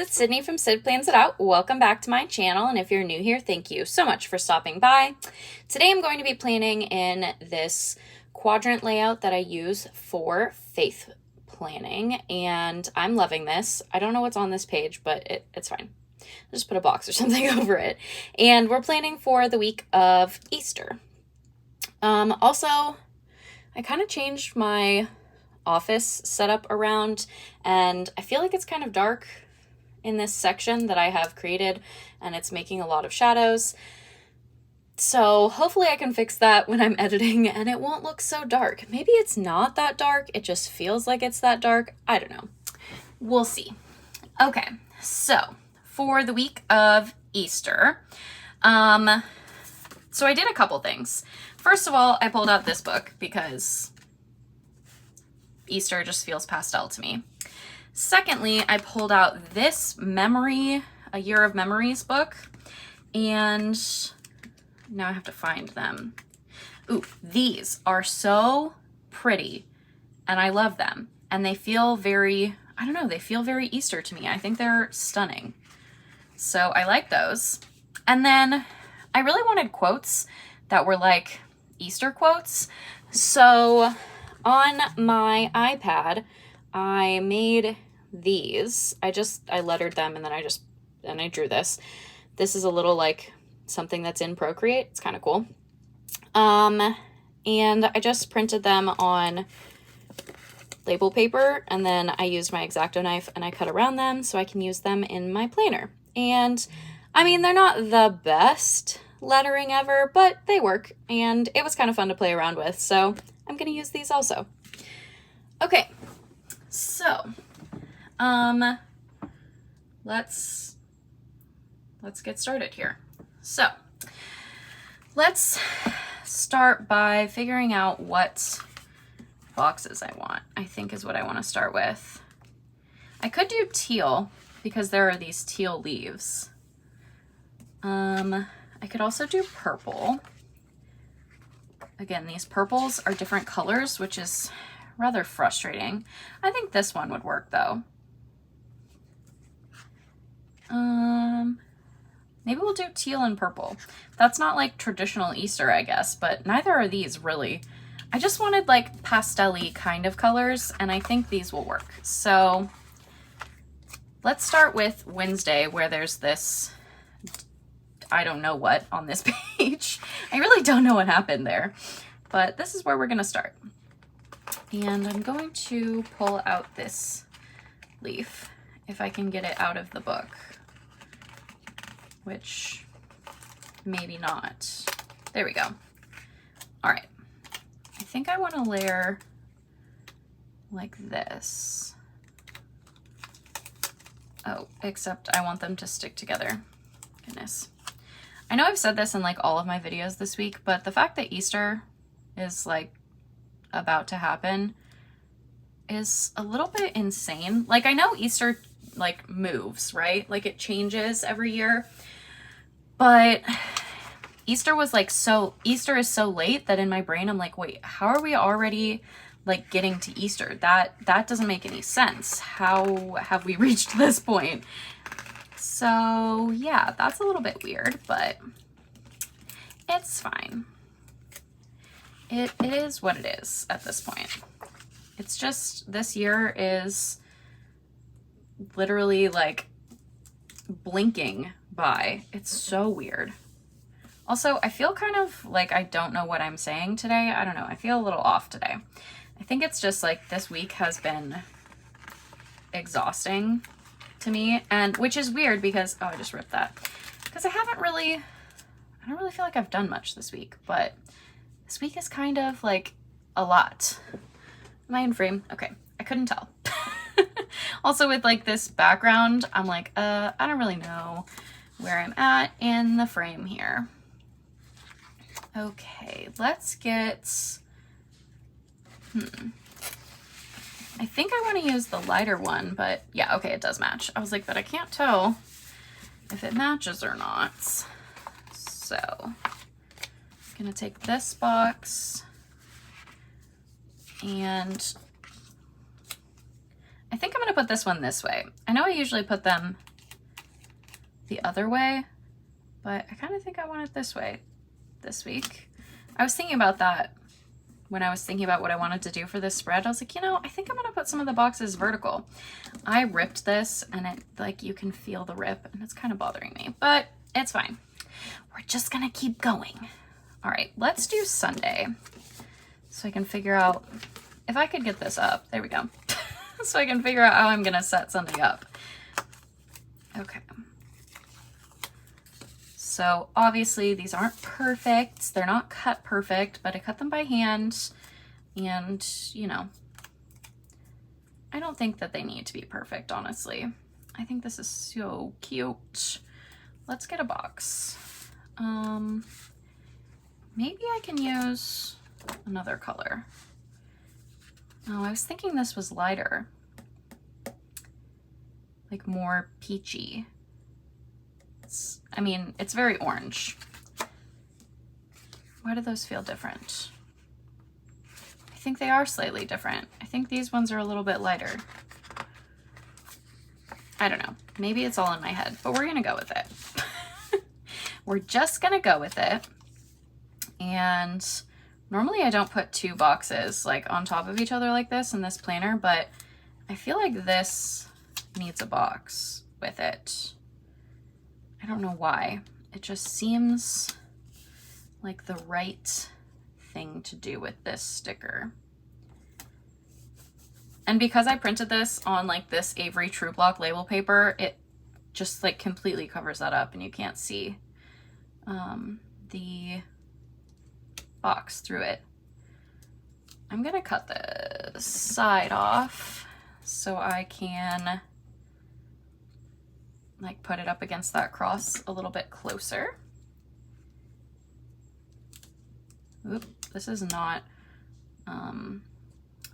it's Sydney from Sid Plans It Out. Welcome back to my channel, and if you're new here, thank you so much for stopping by. Today I'm going to be planning in this quadrant layout that I use for faith planning, and I'm loving this. I don't know what's on this page, but it's fine. I'll just put a box or something over it. And we're planning for the week of Easter. Also, I kind of changed my office setup around, and I feel like it's kind of dark in this section that I have created, and it's making a lot of shadows. So hopefully I can fix that when I'm editing and it won't look so dark. Maybe it's not that dark, it just feels like it's that dark. I don't know. We'll see. Okay, so for the week of Easter, so I did a couple things. First of all, I pulled out this book because Easter just feels pastel to me. Secondly, I pulled out this A Year of Memories book, and now I have to find them. Ooh, these are so pretty, and I love them. And they feel very, I don't know, they feel very Easter to me. I think they're stunning. So I like those. And then I really wanted quotes that were like Easter quotes. So on my iPad, I made these. I lettered them, and then I drew this. This is a little like something that's in Procreate. It's kind of cool. And I just printed them on label paper, and then I used my X-Acto knife and I cut around them so I can use them in my planner. And I mean, they're not the best lettering ever, but they work, and it was kind of fun to play around with, so I'm gonna use these also. Okay, so let's get started here. So let's start by figuring out what boxes I want, I think is what I want to start with. I could do teal because there are these teal leaves. I could also do purple. Again, these purples are different colors, which is rather frustrating. I think this one would work though. Maybe we'll do teal and purple. That's not like traditional Easter, I guess, but neither are these really. I just wanted like pastel-y kind of colors, and I think these will work. So let's start with Wednesday, where there's this, I don't know what on this page. I really don't know what happened there, but this is where we're gonna start. And I'm going to pull out this leaf, if I can get it out of the book, which maybe not. There we go. All right, I think I want to layer like this. Oh, except I want them to stick together. Goodness. I know I've said this in like all of my videos this week, but the fact that Easter is like about to happen is a little bit insane. Like, I know Easter like moves, right? Like it changes every year, but Easter is so late that in my brain I'm like, wait, how are we already like getting to Easter? That doesn't make any sense. How have we reached this point? So yeah, that's a little bit weird, but it's fine. It is what it is at this point. It's just, this year is literally like blinking by. It's so weird. Also, I feel kind of like I don't know what I'm saying today. I don't know. I feel a little off today. I think it's just like this week has been exhausting to me, and which is weird because, oh, I just ripped that. Because I don't really feel like I've done much this week, but this week is kind of like a lot. Am I in frame? Okay, I couldn't tell. Also with like this background, I'm like, I don't really know where I'm at in the frame here. Okay, let's get, I think I want to use the lighter one, but yeah, okay, it does match. I was like, but I can't tell if it matches or not. So I'm gonna take this box, and I think I'm gonna put this one this way. I know I usually put them the other way, but I kind of think I want it this way this week. I was thinking about that when I was thinking about what I wanted to do for this spread. I was like, you know, I think I'm gonna put some of the boxes vertical. I ripped this and it, like, you can feel the rip and it's kind of bothering me, but it's fine. We're just gonna keep going. All right, let's do Sunday. So I can figure out if I could get this up. There we go. So I can figure out how I'm gonna set Sunday up. Okay. So obviously these aren't perfect. They're not cut perfect, but I cut them by hand and, you know, I don't think that they need to be perfect, honestly. I think this is so cute. Let's get a box. Maybe I can use another color. Oh, I was thinking this was lighter, like more peachy. I mean, it's very orange. Why do those feel different? I think they are slightly different. I think these ones are a little bit lighter. I don't know. Maybe it's all in my head, but we're gonna go with it. We're just gonna go with it. And normally I don't put two boxes like on top of each other like this in this planner, but I feel like this needs a box with it. I don't know why. It just seems like the right thing to do with this sticker. And because I printed this on like this Avery True Block label paper, it just like completely covers that up and you can't see the box through it. I'm gonna cut the side off so I can like put it up against that cross a little bit closer. Oop, this is not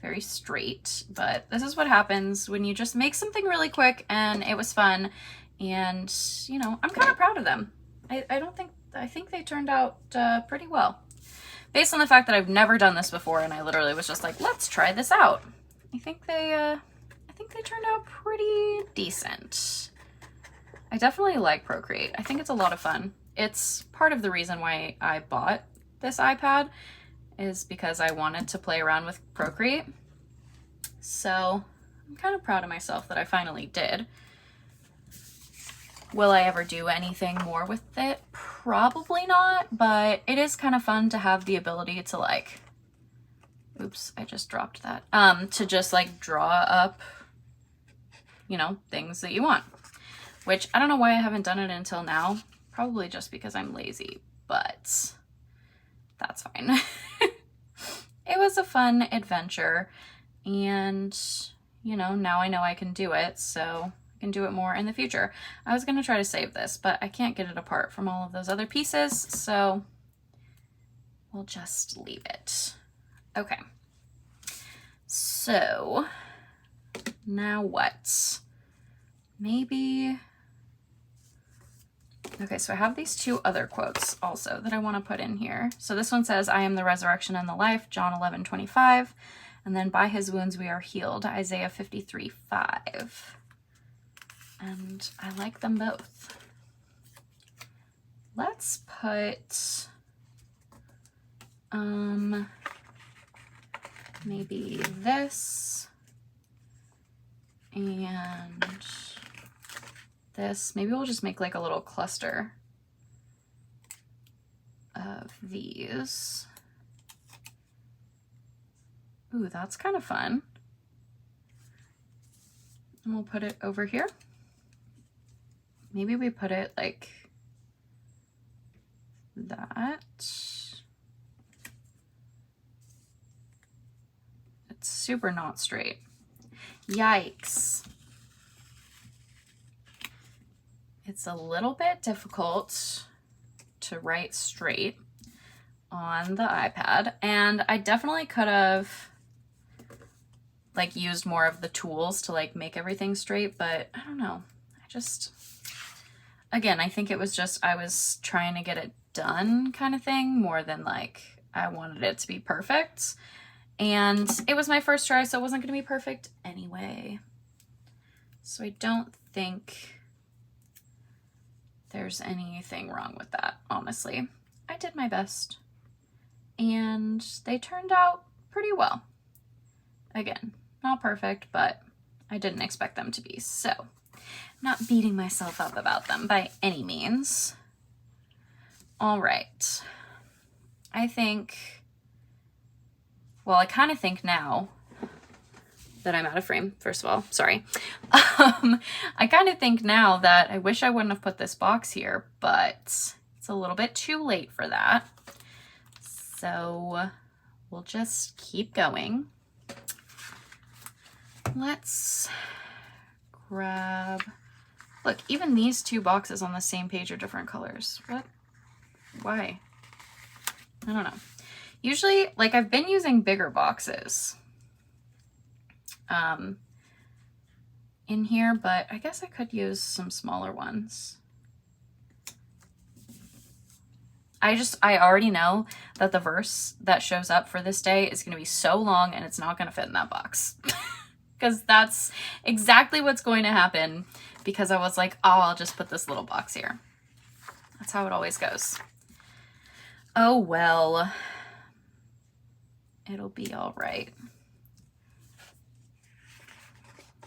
very straight, but this is what happens when you just make something really quick, and it was fun, and you know, I'm kind of proud of them. I think they turned out pretty well. Based on the fact that I've never done this before and I literally was just like, let's try this out. I think they turned out pretty decent. I definitely like Procreate. I think it's a lot of fun. It's part of the reason why I bought this iPad is because I wanted to play around with Procreate. So I'm kind of proud of myself that I finally did. Will I ever do anything more with it? Probably not, but it is kind of fun to have the ability to like, oops, I just dropped that, to just like draw up, you know, things that you want. Which I don't know why I haven't done it until now. Probably just because I'm lazy, but that's fine. It was a fun adventure, and you know, now I know I can do it, so I can do it more in the future. I was gonna try to save this, but I can't get it apart from all of those other pieces, so we'll just leave it. Okay. So now what? Maybe. Okay, so I have these two other quotes also that I want to put in here. So this one says, I am the resurrection and the life, John 11:25. And then by his wounds we are healed, Isaiah 53:5. And I like them both. Let's put maybe this and this. Maybe we'll just make like a little cluster of these. Ooh, that's kind of fun. And we'll put it over here. Maybe we put it like that. It's super not straight. Yikes. It's a little bit difficult to write straight on the iPad, and I definitely could have like used more of the tools to like make everything straight, but I don't know. I just, again, I think it was just I was trying to get it done kind of thing more than like I wanted it to be perfect. And it was my first try, so it wasn't going to be perfect anyway. So I don't think there's anything wrong with that, honestly. I did my best, and they turned out pretty well. Again, not perfect, but I didn't expect them to be, so not beating myself up about them by any means. All right. I think, well, I kind of think now that I'm out of frame, first of all, sorry. I kind of think now that I wish I wouldn't have put this box here, but it's a little bit too late for that. So we'll just keep going. Let's grab, look, even these two boxes on the same page are different colors. What? Why? I don't know. Usually, like, I've been using bigger boxes in here, but I guess I could use some smaller ones. I already know that the verse that shows up for this day is going to be so long and it's not going to fit in that box. Because that's exactly what's going to happen, because I was like, oh, I'll just put this little box here. That's how it always goes. Oh, well, it'll be all right.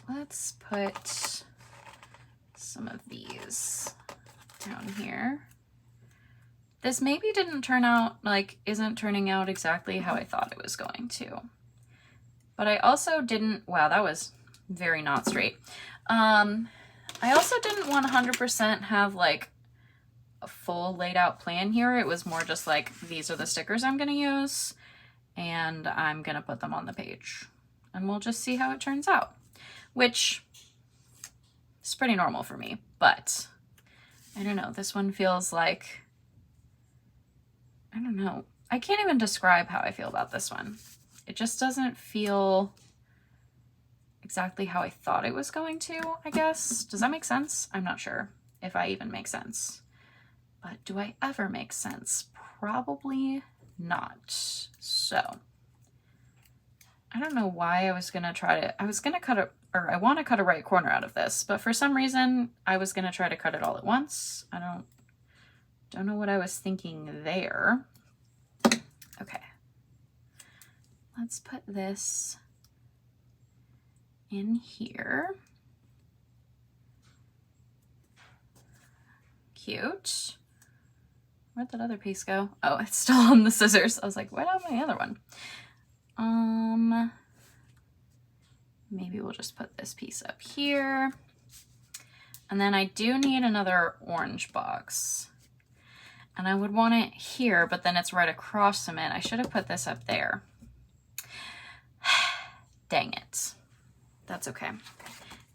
Let's put some of these down here. This maybe didn't turn out, like, isn't turning out exactly how I thought it was going to. But I also didn't, wow, that was very not straight. I also didn't 100% have, like, a full laid out plan here. It was more just like, these are the stickers I'm going to use, and I'm going to put them on the page. And we'll just see how it turns out. Which is pretty normal for me, but I don't know. This one feels like, I don't know. I can't even describe how I feel about this one. It just doesn't feel exactly how I thought it was going to, I guess. Does that make sense? I'm not sure if I even make sense. But do I ever make sense? Probably not. So I don't know why I was going to try to, I was going to cut it, or I want to cut a right corner out of this, but for some reason I was going to try to cut it all at once. I don't know what I was thinking there. Okay. Let's put this in here. Cute. Where'd that other piece go? Oh, it's still on the scissors. I was like, where'd my other one? Maybe we'll just put this piece up here. And then I do need another orange box. And I would want it here, but then it's right across from it. I should have put this up there. Dang it. That's okay.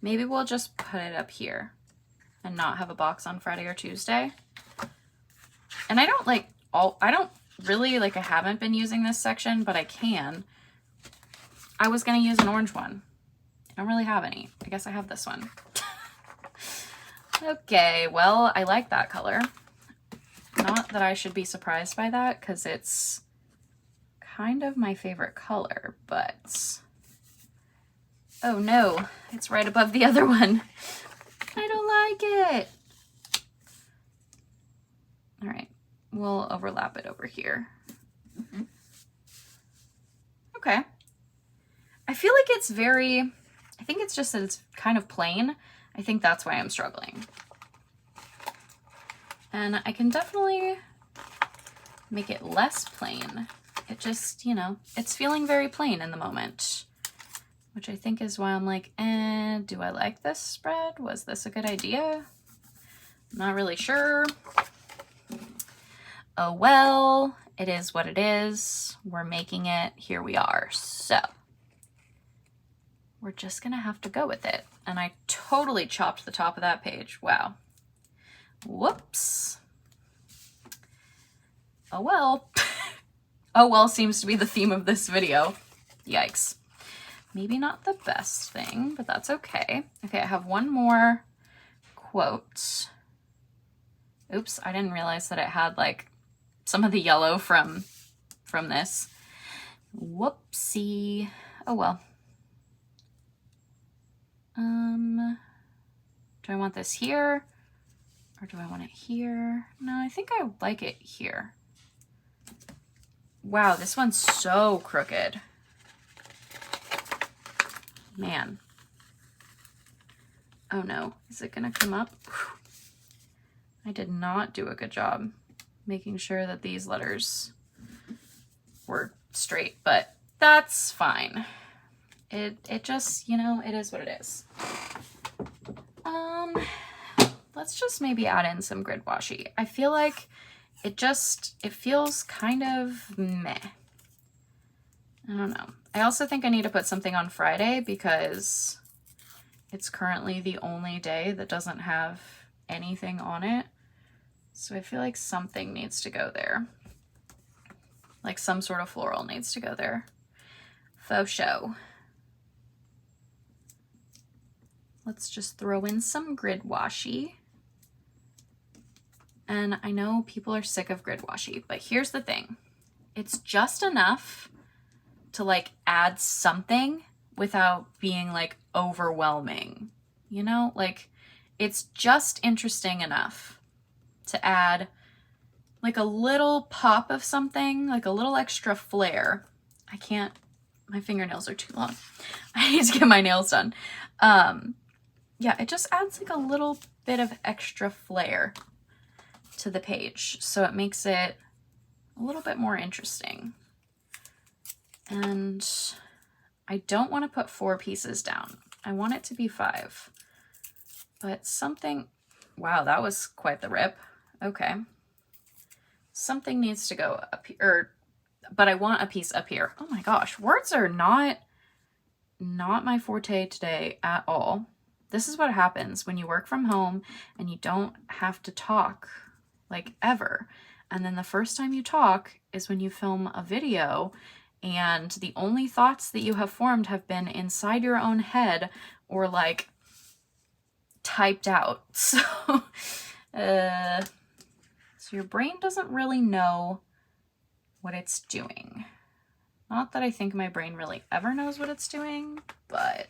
Maybe we'll just put it up here and not have a box on Friday or Tuesday. And I don't like I don't really, like, I haven't been using this section, but I can. I was going to use an orange one. I don't really have any. I guess I have this one. Okay, well, I like that color. Not that I should be surprised by that, because it's kind of my favorite color, but oh no, it's right above the other one. I don't like it. All right, we'll overlap it over here. Okay. I feel like it's very, I think it's just that it's kind of plain. I think that's why I'm struggling. And I can definitely make it less plain. It just, you know, it's feeling very plain in the moment, which I think is why I'm like, do I like this spread? Was this a good idea? I'm not really sure. Oh well, it is what it is. We're making it. Here we are. So we're just gonna have to go with it. And I totally chopped the top of that page. Wow. Whoops. Oh well. Oh well seems to be the theme of this video. Yikes. Maybe not the best thing, but that's okay. Okay, I have one more quote. Oops, I didn't realize that it had like some of the yellow from this. Whoopsie. Oh well. Do I want this here Or do I want it here? No, I think I like it here. Wow, this one's so crooked. Man. Oh no, is it gonna come up? Whew. I did not do a good job making sure that these letters were straight, but that's fine. It just, you know, it is what it is. Let's just maybe add in some grid washi. I feel like it feels kind of meh. I don't know. I also think I need to put something on Friday because it's currently the only day that doesn't have anything on it. So I feel like something needs to go there. Like some sort of floral needs to go there. Faux show. Let's just throw in some grid washi. And I know people are sick of grid washi, but here's the thing. It's just enough to like add something without being like overwhelming. You know, like it's just interesting enough to add like a little pop of something, like a little extra flair. I can't, my fingernails are too long. I need to get my nails done. Yeah, it just adds like a little bit of extra flair to the page, so it makes it a little bit more interesting. And I don't want to put 4 pieces down. I want it to be 5. But something, wow, that was quite the rip. Okay. Something needs to go up here, but I want a piece up here. Oh my gosh, words are not my forte today at all. This is what happens when you work from home and you don't have to talk like ever. And then the first time you talk is when you film a video and the only thoughts that you have formed have been inside your own head or like typed out. So, so your brain doesn't really know what it's doing. Not that I think my brain really ever knows what it's doing, but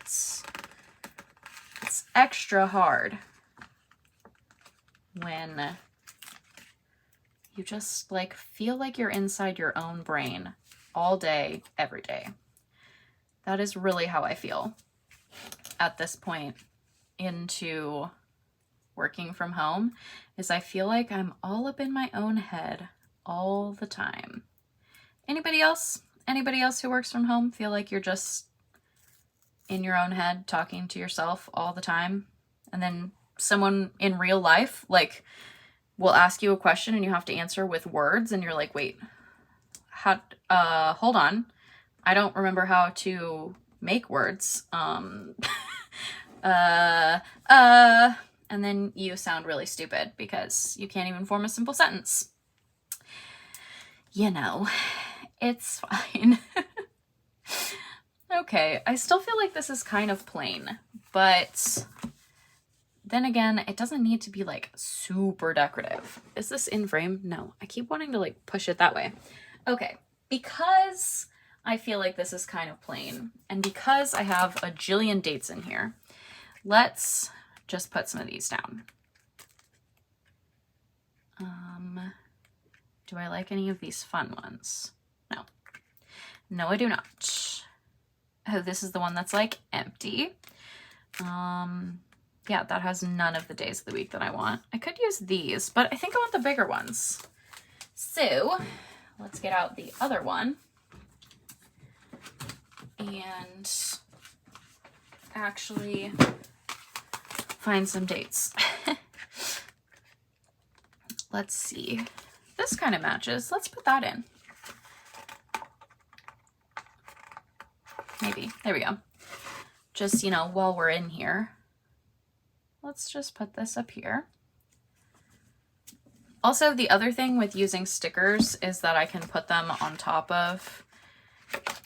it's extra hard when you just like feel like you're inside your own brain all day, every day. That is really how I feel at this point into working from home, is I feel like I'm all up in my own head all the time. Anybody else? Anybody else who works from home feel like you're just in your own head talking to yourself all the time? And then someone in real life like will ask you a question and you have to answer with words and you're like, wait, how, hold on. I don't remember how to make words. And then you sound really stupid because you can't even form a simple sentence. You know, it's fine. Okay, I still feel like this is kind of plain, but then again, it doesn't need to be like super decorative. Is this in frame? No, I keep wanting to like push it that way. Okay, because I feel like this is kind of plain and because I have a jillion dates in here, let's just put some of these down. Do I like any of these fun ones? No. No, I do not. Oh, this is the one that's like empty. Yeah, that has none of the days of the week that I want. I could use these, but I think I want the bigger ones. So let's get out the other one and actually find some dates. Let's see. This kind of matches. Let's put that in. Maybe. There we go. Just, you know, while we're in here, let's just put this up here. Also, the other thing with using stickers is that I can put them on top of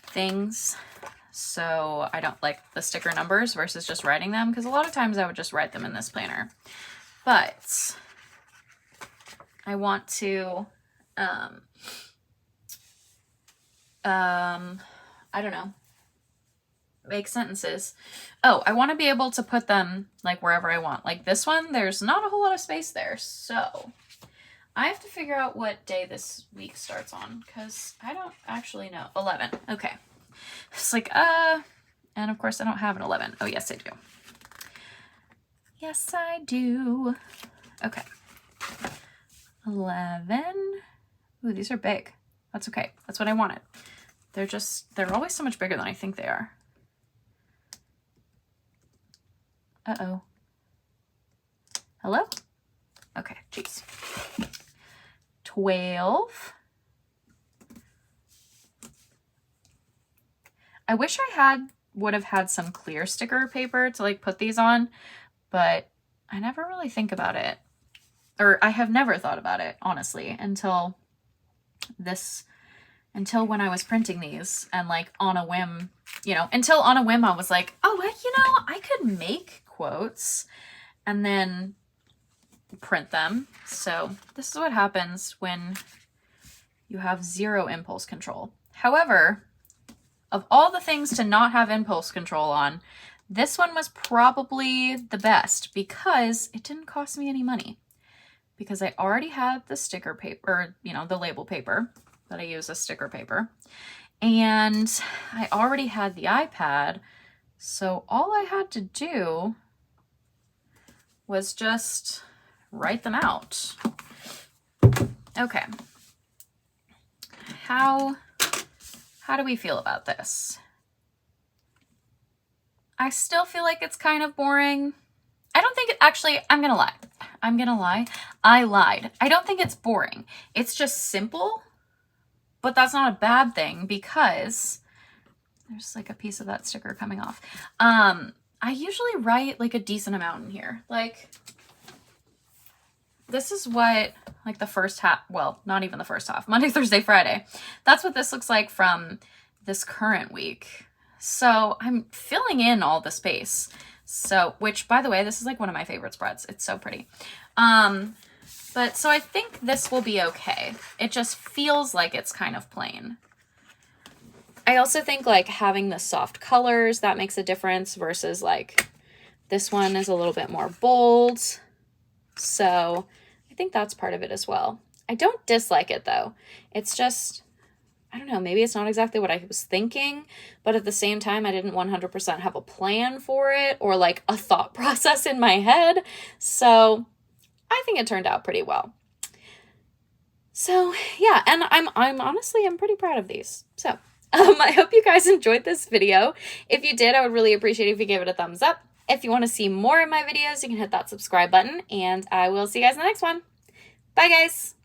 things. So I don't like the sticker numbers versus just writing them, because a lot of times I would just write them in this planner. But I want to, I don't know, make sentences. Oh, I want to be able to put them like wherever I want. Like this one, there's not a whole lot of space there. So I have to figure out what day this week starts on because I don't actually know. 11. Okay. It's like, and of course I don't have an 11. Oh, yes, I do. Yes, I do. Okay. 11. Ooh, these are big. That's okay. That's what I wanted. They're always so much bigger than I think they are. Uh-oh. Hello? Okay, jeez. 12. I wish I would have had some clear sticker paper to like put these on, but I never really think about it. Or I have never thought about it, honestly, until when I was printing these and like on a whim, until on a whim I was like, oh, I could make quotes and then print them. So this is what happens when you have zero impulse control. However, of all the things to not have impulse control on, this one was probably the best because it didn't cost me any money. Because I already had the sticker paper, the label paper that I use as sticker paper. And I already had the iPad. So all I had to do was just write them out. Okay. How do we feel about this? I still feel like it's kind of boring. I don't think actually, I'm gonna lie. I lied. I don't think it's boring. It's just simple, but that's not a bad thing because there's like a piece of that sticker coming off. I usually write like a decent amount in here. Like this is what like the first half, well, not even the first half, Monday, Thursday, Friday. That's what this looks like from this current week. So I'm filling in all the space. So, which by the way, this is like one of my favorite spreads. It's so pretty. But so I think this will be okay. It just feels like it's kind of plain. I also think like having the soft colors, that makes a difference versus like this one is a little bit more bold. So I think that's part of it as well. I don't dislike it though. It's just, I don't know, maybe it's not exactly what I was thinking, but at the same time, I didn't 100% have a plan for it or like a thought process in my head. So I think it turned out pretty well. So yeah, and I'm honestly, I'm pretty proud of these. So I hope you guys enjoyed this video. If you did, I would really appreciate it if you gave it a thumbs up. If you want to see more of my videos, you can hit that subscribe button and I will see you guys in the next one. Bye guys.